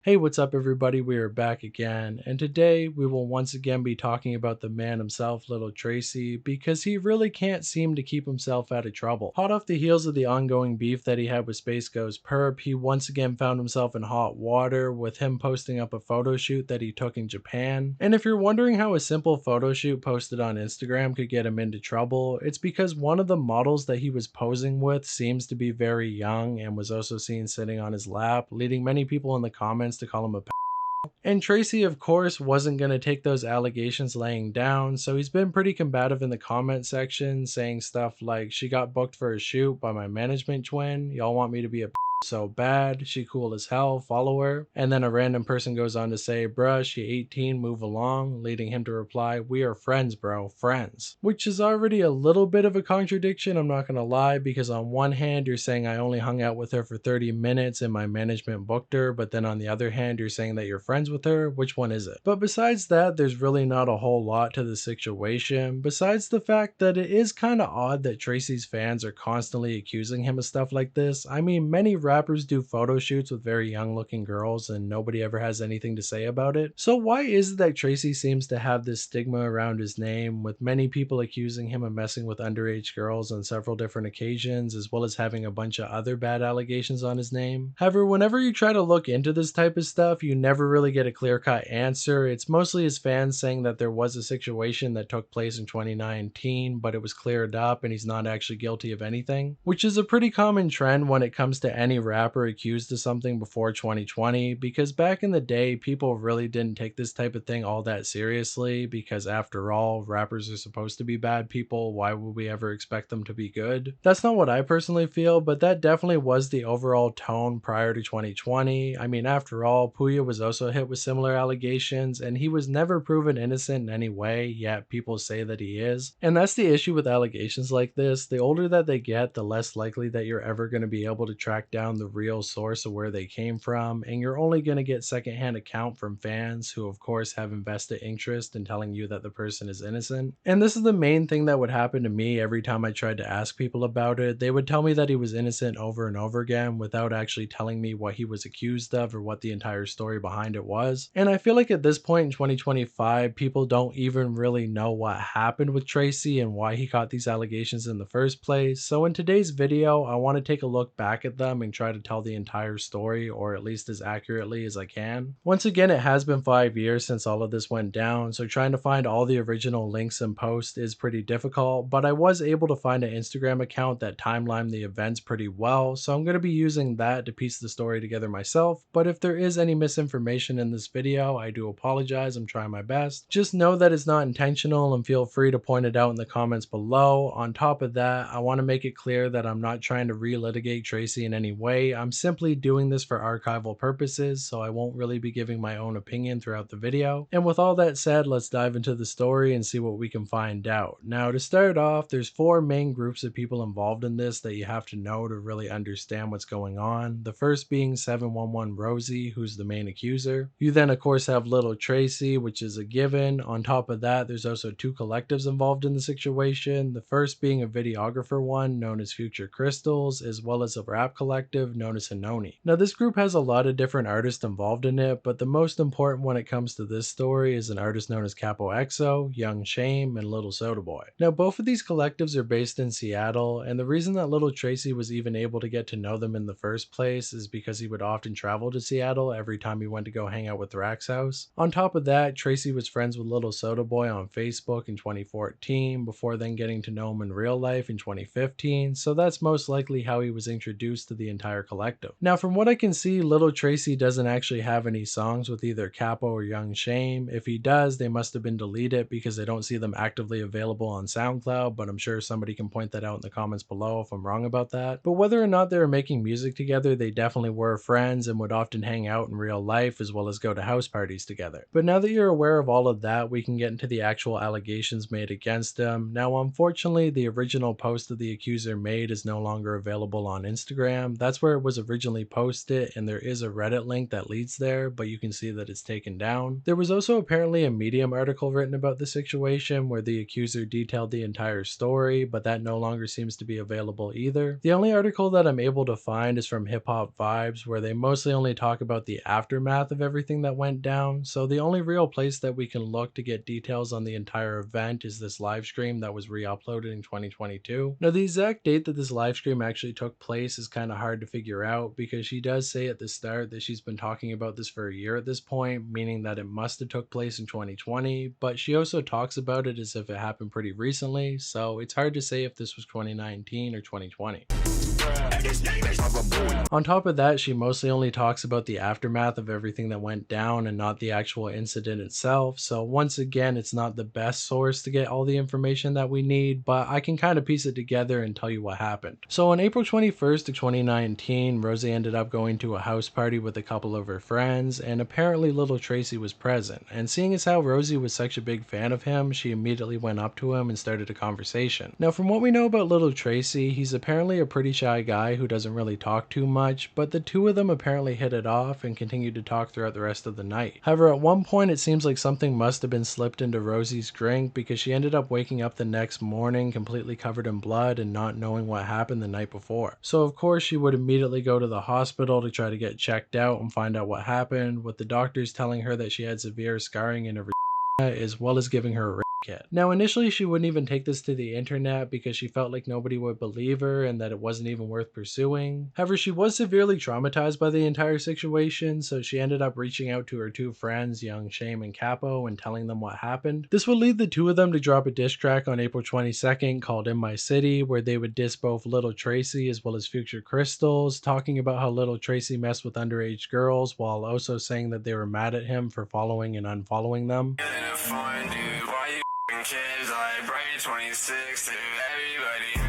Hey, what's up, everybody? We are back again, and today we will once again be talking about the man himself, little Tracy, because he really can't seem to keep himself out of trouble. Hot off the heels of the ongoing beef that he had with Space Ghost Perp, he once again found himself in hot water with him posting up a photo shoot that he took in Japan. And if you're wondering how a simple photo shoot posted on Instagram could get him into trouble, it's because one of the models that he was posing with seems to be very young and was also seen sitting on his lap, leading many people in the comments to call him a and Tracy, of course, wasn't going to take those allegations laying down, so he's been pretty combative in the comment section, saying stuff like, "She got booked for a shoot by my management twin. Y'all want me to be a so bad. She cool as hell. Follow her." And then a random person goes on to say, "Bruh, she 18, move along," leading him to reply, "We are friends, bro, friends." Which is already a little bit of a contradiction, I'm not gonna lie, because on one hand, you're saying I only hung out with her for 30 minutes and my management booked her, but then on the other hand, you're saying that you're friends with her. Which one is it? But besides that, there's really not a whole lot to the situation, besides the fact that it is kind of odd that Tracy's fans are constantly accusing him of stuff like this. I mean, many rappers do photo shoots with very young looking girls and nobody ever has anything to say about it. So why is it that Tracy seems to have this stigma around his name, with many people accusing him of messing with underage girls on several different occasions, as well as having a bunch of other bad allegations on his name? However, whenever you try to look into this type of stuff, you never really get a clear-cut answer. It's mostly his fans saying that there was a situation that took place in 2019, but it was cleared up and he's not actually guilty of anything, which is a pretty common trend when it comes to any rapper accused of something before 2020, because back in the day, people really didn't take this type of thing all that seriously, because after all, rappers are supposed to be bad people. Why would we ever expect them to be good? That's not what I personally feel, but that definitely was the overall tone prior to 2020. I mean, after all, Puya was also hit with similar allegations, and he was never proven innocent in any way, yet people say that he is. And that's the issue with allegations like this. The older that they get, the less likely that you're ever going to be able to track down the real source of where they came from, and you're only going to get secondhand account from fans who of course have invested interest in telling you that the person is innocent. And this is the main thing that would happen to me every time I tried to ask people about it. They would tell me that he was innocent over and over again without actually telling me what he was accused of or what the entire story behind it was. And I feel like at this point in 2025, people don't even really know what happened with Tracy and why he got these allegations in the first place. So in today's video, I want to take a look back at them and try to tell the entire story, or at least as accurately as I can. Once again, it has been 5 years since all of this went down, so trying to find all the original links and posts is pretty difficult, but I was able to find an Instagram account that timelined the events pretty well, so I'm going to be using that to piece the story together myself. But if there is any misinformation in this video, I do apologize. I'm trying my best. Just know that it's not intentional and feel free to point it out in the comments below. On top of that, I want to make it clear that I'm not trying to relitigate Tracy in any way. I'm simply doing this for archival purposes, so I won't really be giving my own opinion throughout the video. And with all that said, let's dive into the story and see what we can find out. Now, to start off, there's 4 main groups of people involved in this that you have to know to really understand what's going on. The first being 711 Rosie, who's the main accuser. You then of course have Little Tracy, which is a given. On top of that, there's also 2 collectives involved in the situation. The first being a videographer one known as Future Crystals, as well as a rap collective known as Hanoni. Now this group has a lot of different artists involved in it, but the most important when it comes to this story is an artist known as Capo EXO, Young Shame, and Little Soda Boy. Now both of these collectives are based in Seattle, and the reason that Little Tracy was even able to get to know them in the first place is because he would often travel to Seattle every time he went to go hang out with Thrax's house. On top of that, Tracy was friends with Little Soda Boy on Facebook in 2014, before then getting to know him in real life in 2015, so that's most likely how he was introduced to the entire collective. Now from what I can see, Little Tracy doesn't actually have any songs with either Capo or Young Shame. If he does, they must have been deleted because I don't see them actively available on SoundCloud, but I'm sure somebody can point that out in the comments below if I'm wrong about that. But whether or not they were making music together, they definitely were friends and would often hang out in real life, as well as go to house parties together. But now that you're aware of all of that, we can get into the actual allegations made against him. Now, unfortunately, the original post that the accuser made is no longer available on Instagram. That's where it was originally posted, and there is a Reddit link that leads there, but you can see that it's taken down. There was also apparently a Medium article written about the situation where the accuser detailed the entire story, but that no longer seems to be available either. The only article that I'm able to find is from Hip Hop Vibes, where they mostly only talk about the aftermath of everything that went down. So the only real place that we can look to get details on the entire event is this live stream that was re-uploaded in 2022. Now, the exact date that this live stream actually took place is kind of hard to figure out, because she does say at the start that she's been talking about this for a year at this point, meaning that it must have took place in 2020, but she also talks about it as if it happened pretty recently, so it's hard to say if this was 2019 or 2020. On top of that, she mostly only talks about the aftermath of everything that went down and not the actual incident itself. So once again, it's not the best source to get all the information that we need, but I can kind of piece it together and tell you what happened. So on April 21st of 2019, Rosie ended up going to a house party with a couple of her friends, and apparently little Tracy was present. And seeing as how Rosie was such a big fan of him, she immediately went up to him and started a conversation. Now, from what we know about little Tracy, he's apparently a pretty shy guy who doesn't really talk too much, but the two of them apparently hit it off and continued to talk throughout the rest of the night. However, at one point it seems like something must have been slipped into Rosie's drink, because she ended up waking up the next morning completely covered in blood and not knowing what happened the night before. So of course she would immediately go to the hospital to try to get checked out and find out what happened, with the doctors telling her that she had severe scarring in her vagina, as well as giving her a kit. Now, initially she wouldn't even take this to the internet because she felt like nobody would believe her and that it wasn't even worth pursuing. However, she was severely traumatized by the entire situation, so she ended up reaching out to her two friends, Young Shame and Capo, and telling them what happened. This would lead the two of them to drop a diss track on April 22nd called In My City, where they would diss both Little Tracy as well as Future Crystals, talking about how Little Tracy messed with underage girls, while also saying that they were mad at him for following and unfollowing them. Kids like bright 26 to everybody.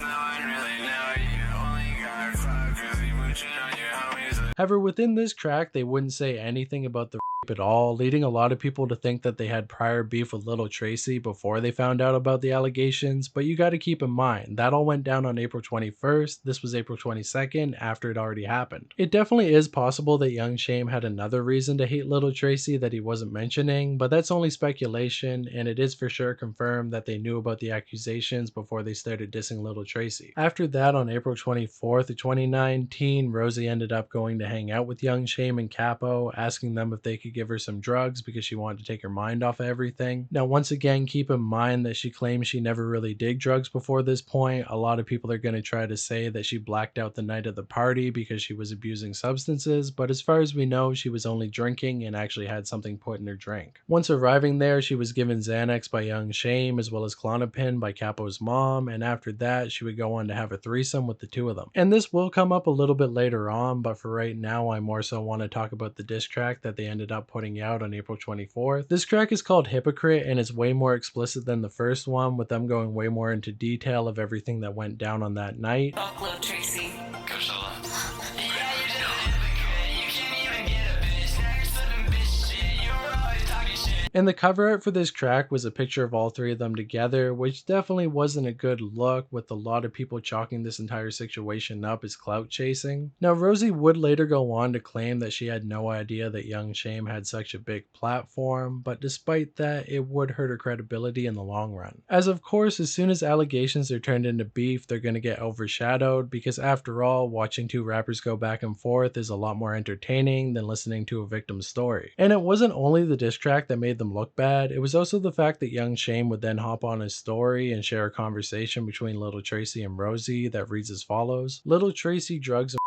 No one really know you only got clout 'cause you mooching on your homies. However, within this track, they wouldn't say anything about the at all, leading a lot of people to think that they had prior beef with Little Tracy before they found out about the allegations. But you got to keep in mind, that all went down on April 21st. This was April 22nd, after it already happened. It definitely is possible that Young Shame had another reason to hate Little Tracy that he wasn't mentioning, but that's only speculation, and it is for sure confirmed that they knew about the accusations before they started dissing Little Tracy. After that, on April 24th of 2019, Rosie ended up going to hang out with Young Shame and Capo, asking them if they could give her some drugs because she wanted to take her mind off of everything. Now, once again, keep in mind that she claims she never really did drugs before this point. A lot of people are going to try to say that she blacked out the night of the party because she was abusing substances, but as far as we know, she was only drinking and actually had something put in her drink. Once arriving there, she was given Xanax by Young Shame as well as Klonopin by Capo's mom, and after that, she would go on to have a threesome with the two of them. And this will come up a little bit later on, but for right now, I more so want to talk about the diss track that they ended up putting out on April 24th. This track is called Hypocrite, and it's way more explicit than the first one, with them going way more into detail of everything that went down on that night. Little Tracy. And the cover art for this track was a picture of all three of them together, which definitely wasn't a good look, with a lot of people chalking this entire situation up as clout chasing. Now, Rosie would later go on to claim that she had no idea that Young Shame had such a big platform, but despite that, it would hurt her credibility in the long run. As of course, as soon as allegations are turned into beef, they're going to get overshadowed, because after all, watching two rappers go back and forth is a lot more entertaining than listening to a victim's story. And it wasn't only the diss track that made them look bad, it was also the fact that Young Shame would then hop on his story and share a conversation between Little Tracy and Rosie that reads as follows: Little Tracy drugs and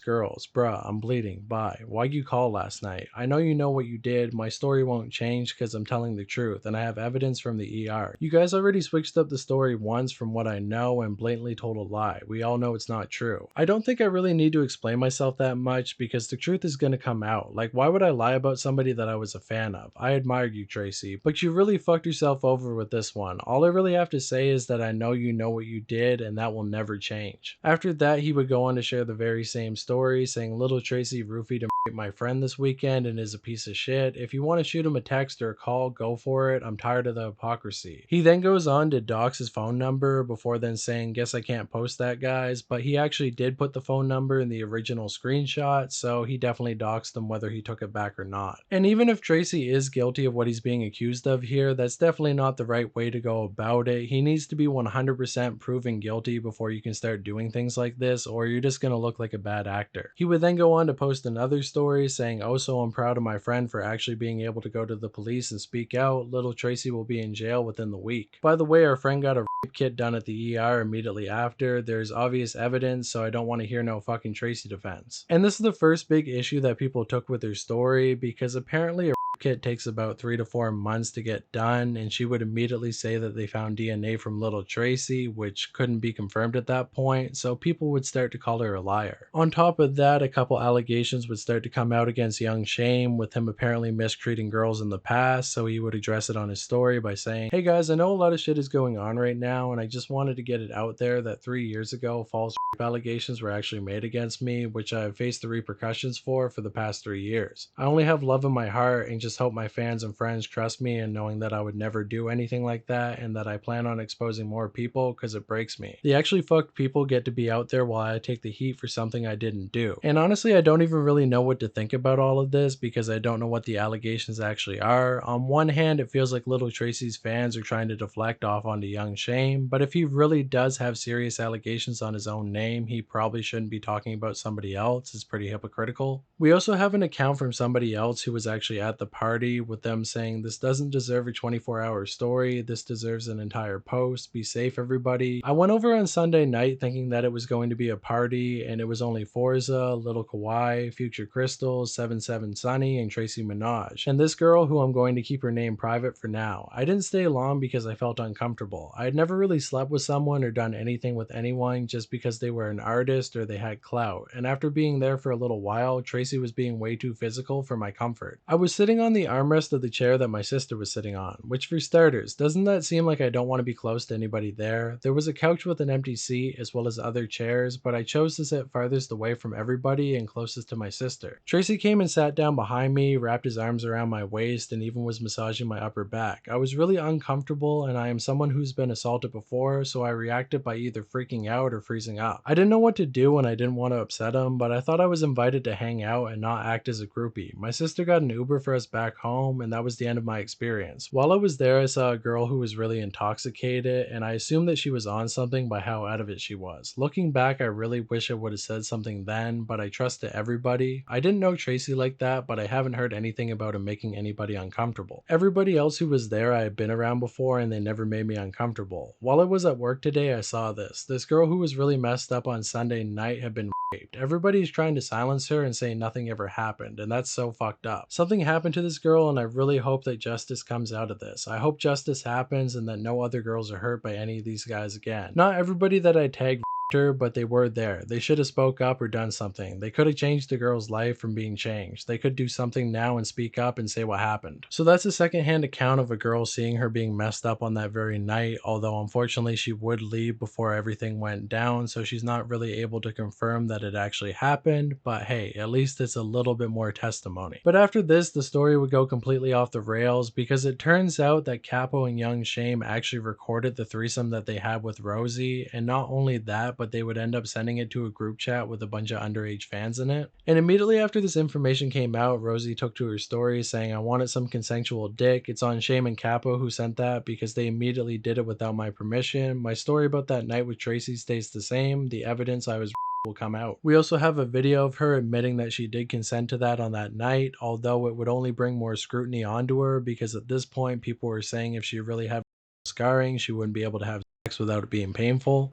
girls. Bruh, I'm bleeding. Bye. Why'd you call last night? I know you know what you did. My story won't change because I'm telling the truth, and I have evidence from the ER. You guys already switched up the story once from what I know and blatantly told a lie. We all know it's not true. I don't think I really need to explain myself that much because the truth is gonna come out. Like, why would I lie about somebody that I was a fan of? I admired you, Tracy, but you really fucked yourself over with this one. All I really have to say is that I know you know what you did, and that will never change. After that, he would go on to share the very same story story saying little Tracy roofied my friend this weekend and is a piece of shit. If you want to shoot him a text or a call, go for it. I'm tired of the hypocrisy. He then goes on to dox his phone number before then saying, guess I can't post that, guys, but he actually did put the phone number in the original screenshot, so he definitely doxed him whether he took it back or not. And even if Tracy is guilty of what he's being accused of here, that's definitely not the right way to go about it. He needs to be 100% proven guilty before you can start doing things like this, or you're just gonna look like a bad actor. He would then go on to post another story saying, oh, so I'm proud of my friend for actually being able to go to the police and speak out. Little Tracy will be in jail within the week. By the way, our friend got a rape kit done at the ER immediately after. There's obvious evidence, so I don't want to hear no fucking Tracy defense. And this is the first big issue that people took with her story, because apparently a kit takes about 3 to 4 months to get done, and she would immediately say that they found DNA from little Tracy, which couldn't be confirmed at that point, so people would start to call her a liar. On top of that, a couple allegations would start to come out against young Shame, with him apparently mistreating girls in the past, so he would address it on his story by saying, hey guys, I know a lot of shit is going on right now, and I just wanted to get it out there that 3 years ago false allegations were actually made against me, which I have faced the repercussions for the past 3 years. I only have love in my heart and just hope my fans and friends trust me in knowing that I would never do anything like that, and that I plan on exposing more people because it breaks me. The actually fucked people get to be out there while I take the heat for something I didn't do. And honestly, I don't even really know what to think about all of this, because I don't know what the allegations actually are. On one hand, it feels like little Tracy's fans are trying to deflect off onto young Shame, but if he really does have serious allegations on his own name, he probably shouldn't be talking about somebody else. It's pretty hypocritical. We also have an account from somebody else who was actually at the party, with them saying, this doesn't deserve a 24-hour story, this deserves an entire post, be safe everybody. I went over on Sunday night thinking that it was going to be a party, and it was only Forza, Little Kawhi, Future Crystals, 77 Sunny, and Tracy Minaj, and this girl who I'm going to keep her name private for now. I didn't stay long because I felt uncomfortable. I had never really slept with someone or done anything with anyone just because they were an artist or they had clout, and after being there for a little while, Tracy was being way too physical for my comfort. I was sitting on the armrest of the chair that my sister was sitting on, which for starters, doesn't that seem like I don't want to be close to anybody there? There was a couch with an empty seat as well as other chairs, but I chose to sit farthest away from everybody and closest to my sister. Tracy came and sat down behind me, wrapped his arms around my waist, and even was massaging my upper back. I was really uncomfortable, and I am someone who's been assaulted before, so I reacted by either freaking out or freezing up. I didn't know what to do and I didn't want to upset him, but I thought I was invited to hang out and not act as a groupie. My sister got an Uber for us back home, and that was the end of my experience. While I was there, I saw a girl who was really intoxicated, and I assumed that she was on something by how out of it she was. Looking back, I really wish I would have said something then, but I trusted everybody. I didn't know Tracy like that, but I haven't heard anything about him making anybody uncomfortable. Everybody else who was there I had been around before, and they never made me uncomfortable. While I was at work today, I saw this. This girl who was really messed up on Sunday night had been raped. Everybody's trying to silence her and say nothing ever happened, and that's so fucked up. Something happened to this girl, and I really hope that justice comes out of this. I hope justice happens and that no other girls are hurt by any of these guys again. Not everybody that I tagged her, but they were there. They should have spoke up or done something. They could have changed the girl's life from being changed. They could do something now and speak up and say what happened. So that's a secondhand account of a girl seeing her being messed up on that very night, although unfortunately she would leave before everything went down, so she's not really able to confirm that it actually happened, but hey, at least it's a little bit more testimony. But after this, the story would go completely off the rails, because it turns out that Capo and Young Shame actually recorded the threesome that they had with Rosie, and not only that, but they would end up sending it to a group chat with a bunch of underage fans in it. And immediately after this information came out, Rosie took to her story saying, I wanted some consensual dick. It's on Shame and Capo who sent that because they immediately did it without my permission. My story about that night with Tracy stays the same. The evidence I was will come out. We also have a video of her admitting that she did consent to that on that night, although it would only bring more scrutiny onto her, because at this point people were saying if she really had scarring, she wouldn't be able to have sex without it being painful.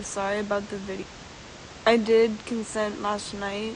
Sorry about the video. I did consent last night.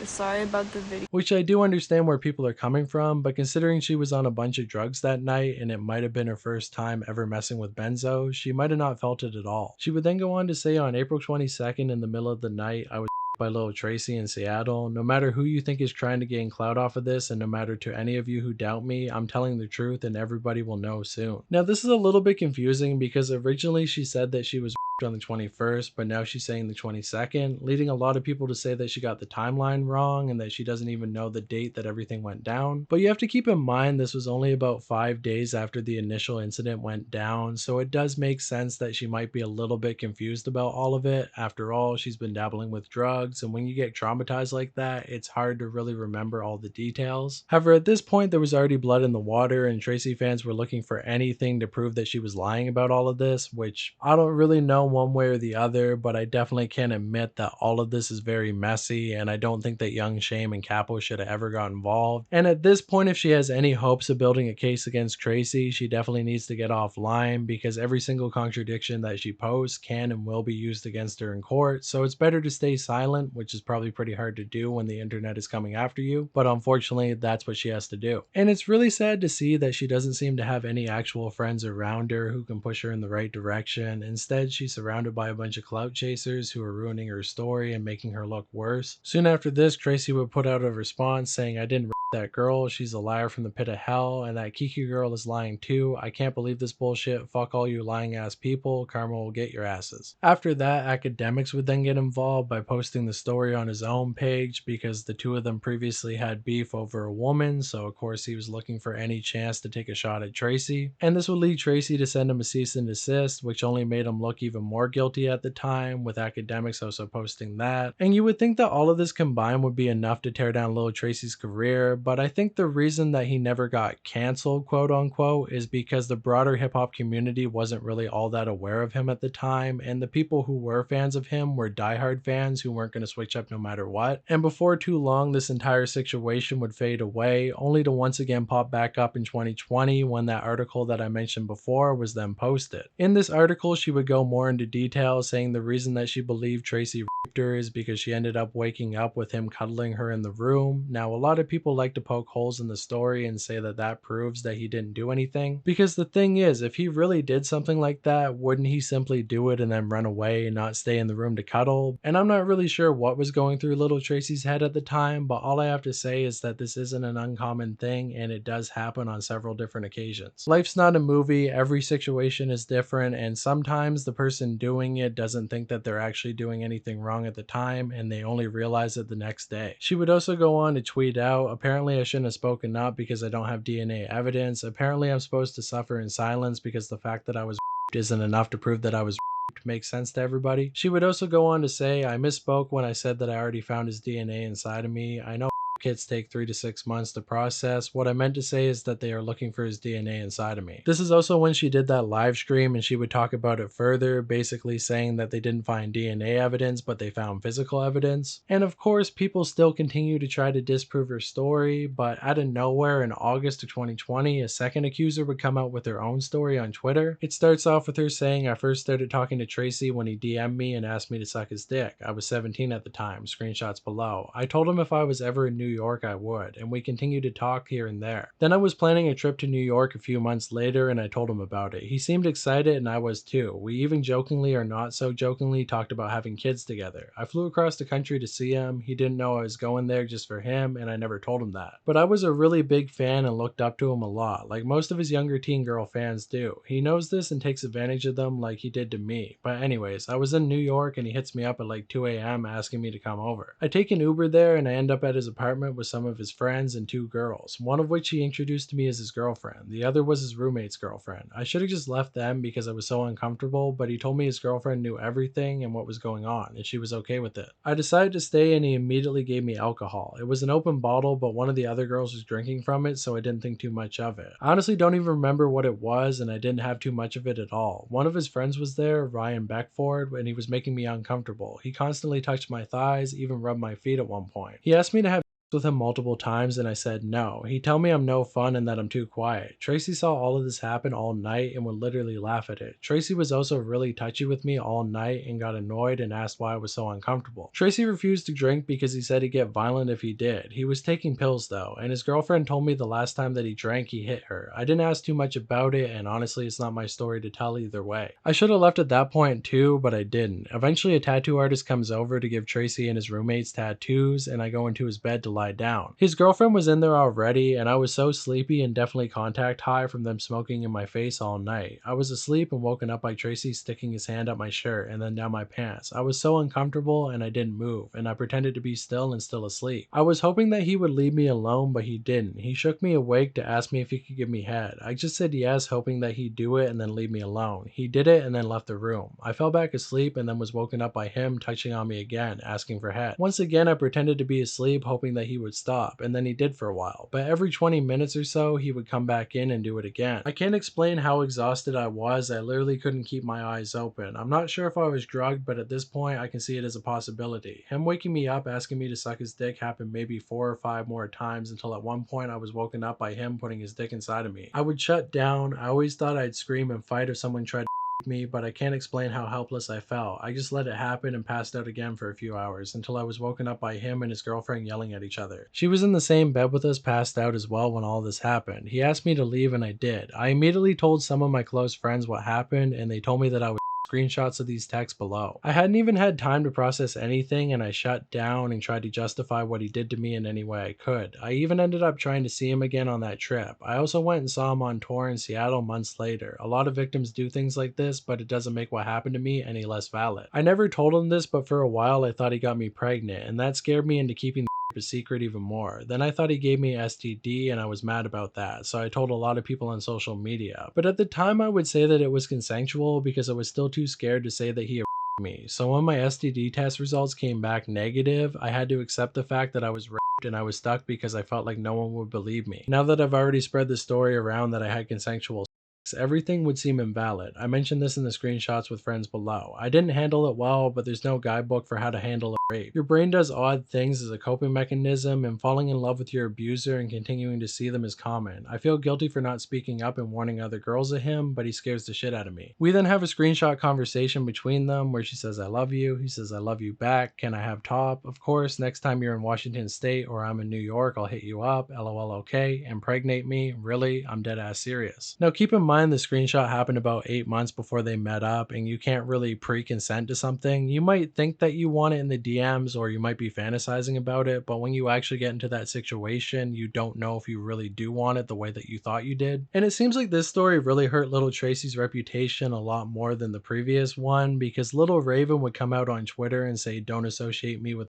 Sorry about the video. Which I do understand where people are coming from, but considering she was on a bunch of drugs that night and it might have been her first time ever messing with benzo, she might have not felt it at all. She would then go on to say, on April 22nd in the middle of the night, I was by little Tracy in Seattle. No matter who you think is trying to gain clout off of this, and no matter to any of you who doubt me, I'm telling the truth and everybody will know soon. Now this is a little bit confusing because originally she said that she was on the 21st, but now she's saying the 22nd, leading a lot of people to say that she got the timeline wrong and that she doesn't even know the date that everything went down. But you have to keep in mind this was only about 5 days after the initial incident went down, so it does make sense that she might be a little bit confused about all of it. After all, she's been dabbling with drugs, and when you get traumatized like that, it's hard to really remember all the details. However, at this point, there was already blood in the water, and Tracy fans were looking for anything to prove that she was lying about all of this, which I don't really know one way or the other, but I definitely can admit that all of this is very messy, and I don't think that Young, Shame, and Capo should have ever got involved. And at this point, if she has any hopes of building a case against Tracy, she definitely needs to get offline, because every single contradiction that she posts can and will be used against her in court, so it's better to stay silent, which is probably pretty hard to do when the internet is coming after you, but unfortunately, that's what she has to do. And it's really sad to see that she doesn't seem to have any actual friends around her who can push her in the right direction. Instead, she's surrounded by a bunch of clout chasers who are ruining her story and making her look worse. Soon after this, Tracy would put out a response saying, "I didn't that girl, she's a liar from the pit of hell, and that Kiki girl is lying too. I can't believe this bullshit. Fuck all you lying ass people. Karma will get your asses." After that, Academics would then get involved by posting the story on his own page, because the two of them previously had beef over a woman, so of course he was looking for any chance to take a shot at Tracy. And this would lead Tracy to send him a cease and desist, which only made him look even more guilty at the time, with Academics also posting that. And you would think that all of this combined would be enough to tear down Lil Tracy's career, but I think the reason that he never got canceled, quote unquote, is because the broader hip hop community wasn't really all that aware of him at the time, and the people who were fans of him were diehard fans who weren't going to switch up no matter what. And before too long, this entire situation would fade away, only to once again pop back up in 2020 when that article that I mentioned before was then posted. In this article, she would go more into detail, saying the reason that she believed Tracy raped her is because she ended up waking up with him cuddling her in the room. Now, a lot of people like to poke holes in the story and say that that proves that he didn't do anything, because the thing is, if he really did something like that, wouldn't he simply do it and then run away and not stay in the room to cuddle? And I'm not really sure what was going through little Tracy's head at the time, but all I have to say is that this isn't an uncommon thing, and it does happen on several different occasions. Life's not a movie, every situation is different, and sometimes the person doing it doesn't think that they're actually doing anything wrong at the time, and they only realize it the next day. She would also go on to tweet out, "Apparently I shouldn't have spoken up because I don't have DNA evidence. Apparently I'm supposed to suffer in silence because the fact that I was isn't enough to prove that I was makes sense to everybody." She would also go on to say, "I misspoke when I said that I already found his DNA inside of me. I know kits take 3 to 6 months to process. What I meant to say is that they are looking for his DNA inside of me." This is also when she did that live stream, and she would talk about it further, basically saying that they didn't find DNA evidence, but they found physical evidence. And of course, people still continue to try to disprove her story, but out of nowhere in August of 2020, a second accuser would come out with her own story on Twitter. It starts off with her saying, "I first started talking to Tracy when he DM'd me and asked me to suck his dick. I was 17 at the time, screenshots below. I told him if I was ever in New York I would, and we continued to talk here and there. Then I was planning a trip to New York a few months later and I told him about it. He seemed excited and I was too. We even jokingly or not so jokingly talked about having kids together. I flew across the country to see him. He didn't know I was going there just for him, and I never told him that. But I was a really big fan and looked up to him a lot, like most of his younger teen girl fans do. He knows this and takes advantage of them like he did to me. But anyways, I was in New York and he hits me up at like 2 a.m. asking me to come over. I take an Uber there and I end up at his apartment with some of his friends and 2 girls, one of which he introduced to me as his girlfriend. The other was his roommate's girlfriend. I should have just left them because I was so uncomfortable, but he told me his girlfriend knew everything and what was going on, and she was okay with it. I decided to stay and he immediately gave me alcohol. It was an open bottle, but one of the other girls was drinking from it, so I didn't think too much of it. I honestly don't even remember what it was, and I didn't have too much of it at all. One of his friends was there, Ryan Beckford, and he was making me uncomfortable. He constantly touched my thighs, even rubbed my feet at one point. He asked me to have with him multiple times and I said no. He'd tell me I'm no fun and that I'm too quiet. Tracy saw all of this happen all night and would literally laugh at it. Tracy was also really touchy with me all night and got annoyed and asked why I was so uncomfortable. Tracy refused to drink because he said he'd get violent if he did. He was taking pills though, and his girlfriend told me the last time that he drank he hit her. I didn't ask too much about it, and honestly it's not my story to tell either way. I should have left at that point too, but I didn't. Eventually a tattoo artist comes over to give Tracy and his roommates tattoos, and I go into his bed to lie lie down. His girlfriend was in there already, and I was so sleepy and definitely contact high from them smoking in my face all night. I was asleep and woken up by Tracy sticking his hand up my shirt and then down my pants. I was so uncomfortable and I didn't move, and I pretended to be still and still asleep. I was hoping that he would leave me alone, but he didn't. He shook me awake to ask me if he could give me head. I just said yes, hoping that he'd do it and then leave me alone. He did it and then left the room. I fell back asleep and then was woken up by him touching on me again, asking for head. Once again, I pretended to be asleep, hoping that he would stop, and then he did for a while. But every 20 minutes or so, he would come back in and do it again. I can't explain how exhausted I was. I literally couldn't keep my eyes open. I'm not sure if I was drugged, but at this point, I can see it as a possibility. Him waking me up, asking me to suck his dick happened maybe 4 or 5 more times until at one point I was woken up by him putting his dick inside of me. I would shut down. I always thought I'd scream and fight if someone tried to me, but I can't explain how helpless I felt. I just let it happen and passed out again for a few hours until I was woken up by him and his girlfriend yelling at each other. She was in the same bed with us, passed out as well when all this happened. He asked me to leave and I did. I immediately told some of my close friends what happened and they told me that I was screenshots of these texts below. I hadn't even had time to process anything and I shut down and tried to justify what he did to me in any way I could. I even ended up trying to see him again on that trip. I also went and saw him on tour in Seattle months later. A lot of victims do things like this, but it doesn't make what happened to me any less valid. I never told him this, but for a while I thought he got me pregnant, and that scared me into keeping a secret even more. Then I thought he gave me STD and I was mad about that, so I told a lot of people on social media. But at the time I would say that it was consensual because I was still too scared to say that he me. So when my STD test results came back negative, I had to accept the fact that I was raped and I was stuck because I felt like no one would believe me. Now that I've already spread the story around that I had consensual sex, everything would seem invalid. I mentioned this in the screenshots with friends below. I didn't handle it well, but there's no guidebook for how to handle a rape. Your brain does odd things as a coping mechanism, and falling in love with your abuser and continuing to see them is common. I feel guilty for not speaking up and warning other girls of him, but he scares the shit out of me. We then have a screenshot conversation between them where she says I love you, he says I love you back, can I have top? Of course, next time you're in Washington State or I'm in New York, I'll hit you up, lol okay, impregnate me, really? I'm dead ass serious. Now keep in mind the screenshot happened about 8 months before they met up and you can't really pre-consent to something. You might think that you want it in the DMs or you might be fantasizing about it, but when you actually get into that situation, you don't know if you really do want it the way that you thought you did. And it seems like this story really hurt little Tracy's reputation a lot more than the previous one, because little Raven would come out on Twitter and say don't associate me with,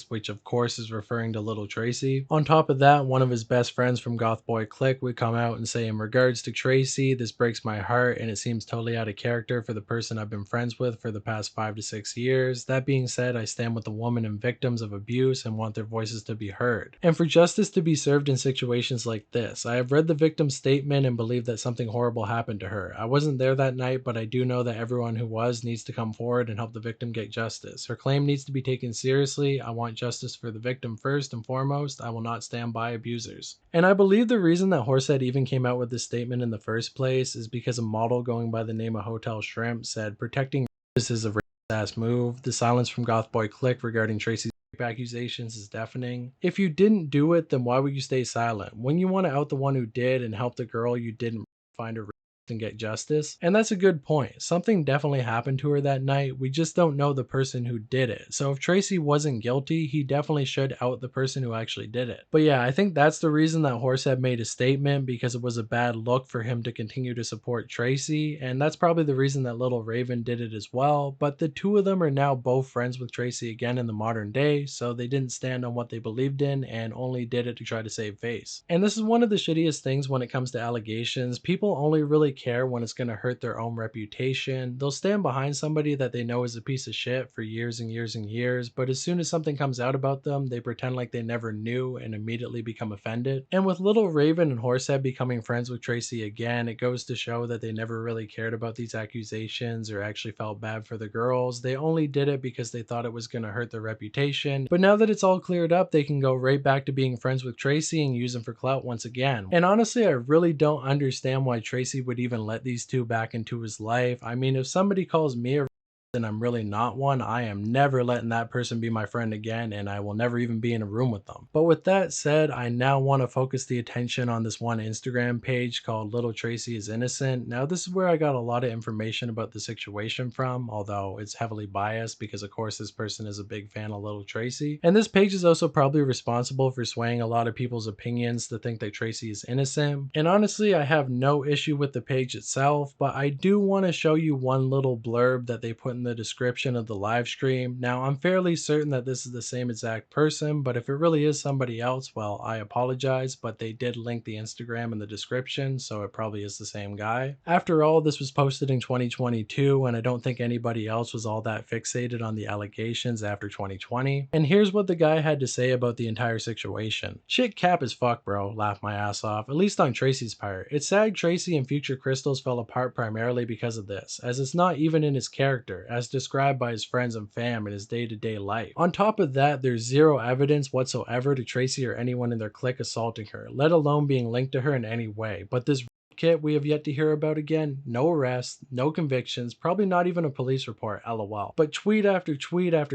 which of course is referring to little Tracy. On top of that, one of his best friends from Goth Boy Click would come out and say, in regards to Tracy, this breaks my heart and it seems totally out of character for the person I've been friends with for the past 5 to 6 years. That being said, I stand with the woman and victims of abuse and want their voices to be heard, and for justice to be served in situations like this. I have read the victim's statement and believe that something horrible happened to her. I wasn't there that night, but I do know that everyone who was needs to come forward and help the victim get justice. Her claim needs to be taken seriously. I want justice for the victim first and foremost. I will not stand by abusers. And I believe the reason that Horsehead even came out with this statement in the first place is because a model going by the name of Hotel Shrimp said protecting rapists is a racist ass move. The silence from Goth Boy Click regarding Tracy's rape accusations is deafening. If you didn't do it, then why would you stay silent? When you want to out the one who did and help the girl you didn't find a and get justice? And that's a good point. Something definitely happened to her that night. We just don't know the person who did it. So if Tracy wasn't guilty, he definitely should out the person who actually did it. But yeah, I think that's the reason that Horsehead made a statement, because it was a bad look for him to continue to support Tracy, and that's probably the reason that Little Raven did it as well. But the two of them are now both friends with Tracy again in the modern day, so they didn't stand on what they believed in and only did it to try to save face. And this is one of the shittiest things when it comes to allegations. People only really care when it's going to hurt their own reputation. They'll stand behind somebody that they know is a piece of shit for years and years and years, but as soon as something comes out about them, they pretend like they never knew and immediately become offended. And with Little Raven and Horsehead becoming friends with Tracy again, it goes to show that they never really cared about these accusations or actually felt bad for the girls. They only did it because they thought it was going to hurt their reputation. But now that it's all cleared up, they can go right back to being friends with Tracy and use him for clout once again. And honestly, I really don't understand why Tracy would even let these two back into his life. I mean, if somebody calls me a and I'm really not one, I am never letting that person be my friend again, and I will never even be in a room with them. But with that said, I now want to focus the attention on this one Instagram page called Little Tracy is Innocent. Now, this is where I got a lot of information about the situation from, although it's heavily biased because, of course, this person is a big fan of Little Tracy. And this page is also probably responsible for swaying a lot of people's opinions to think that Tracy is innocent. And honestly, I have no issue with the page itself, but I do want to show you one little blurb that they put in the description of the live stream. Now, I'm fairly certain that this is the same exact person, but if it really is somebody else, well, I apologize, but they did link the Instagram in the description, so it probably is the same guy. After all, this was posted in 2022, and I don't think anybody else was all that fixated on the allegations after 2020. And here's what the guy had to say about the entire situation. Shit cap as fuck, bro. Laughed my ass off, at least on Tracy's part. It's sad Tracy and Future Crystals fell apart primarily because of this, as it's not even in his character, as described by his friends and fam in his day-to-day life. On top of that, there's zero evidence whatsoever to Tracy or anyone in their clique assaulting her, let alone being linked to her in any way. But this kit we have yet to hear about again. No arrests, no convictions, probably not even a police report, lol. But tweet after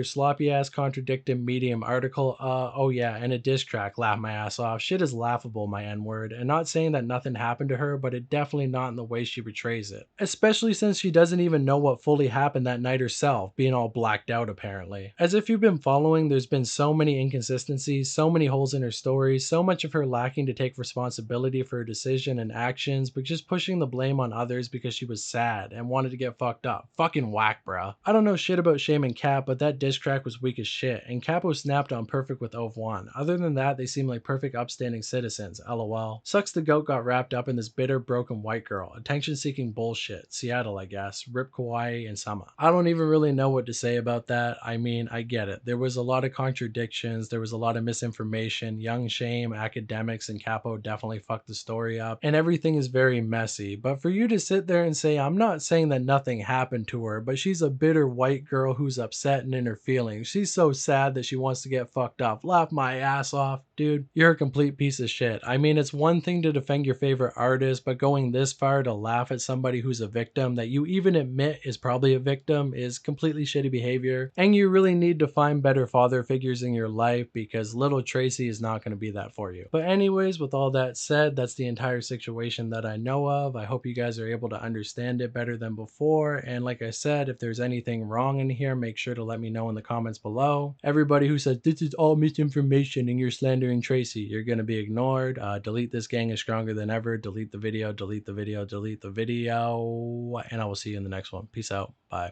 sloppy ass contradicting Medium article, oh yeah, and a diss track, laugh my ass off. Shit is laughable, my N-word, and not saying that nothing happened to her, but it definitely not in the way she portrays it. Especially since she doesn't even know what fully happened that night herself, being all blacked out apparently. As if you've been following, there's been so many inconsistencies, so many holes in her story, so much of her lacking to take responsibility for her decision and actions, but just pushing the blame on others because she was sad and wanted to get fucked up. Fucking whack, bruh. I don't know shit about Shame and Cap, but that diss track was weak as shit, and Capo snapped on perfect with Ove 1. Other than that, they seem like perfect upstanding citizens, lol. Sucks the goat got wrapped up in this bitter, broken white girl. Attention-seeking bullshit. Seattle, I guess. Rip Kauai and Sama. I don't even really know what to say about that. I mean, I get it. There was a lot of contradictions, there was a lot of misinformation. Young Shame, academics, and Capo definitely fucked the story up, and everything is very messy. But for you to sit there and say, I'm not saying that nothing happened to her, but she's a bitter white girl who's upset and in her feelings. She's so sad that she wants to get fucked up. Laugh my ass off. Dude, you're a complete piece of shit. I mean, it's one thing to defend your favorite artist, but going this far to laugh at somebody who's a victim that you even admit is probably a victim is completely shitty behavior. And you really need to find better father figures in your life because little Tracy is not going to be that for you. But anyways, with all that said, that's the entire situation that I know of. I hope you guys are able to understand it better than before. And like I said, if there's anything wrong in here, make sure to let me know in the comments below. Everybody who says this is all misinformation and you're slandering Tracy, you're going to be ignored. Delete this gang is stronger than ever. Delete the video, delete the video, delete the video. And I will see you in the next one. Peace out. Bye.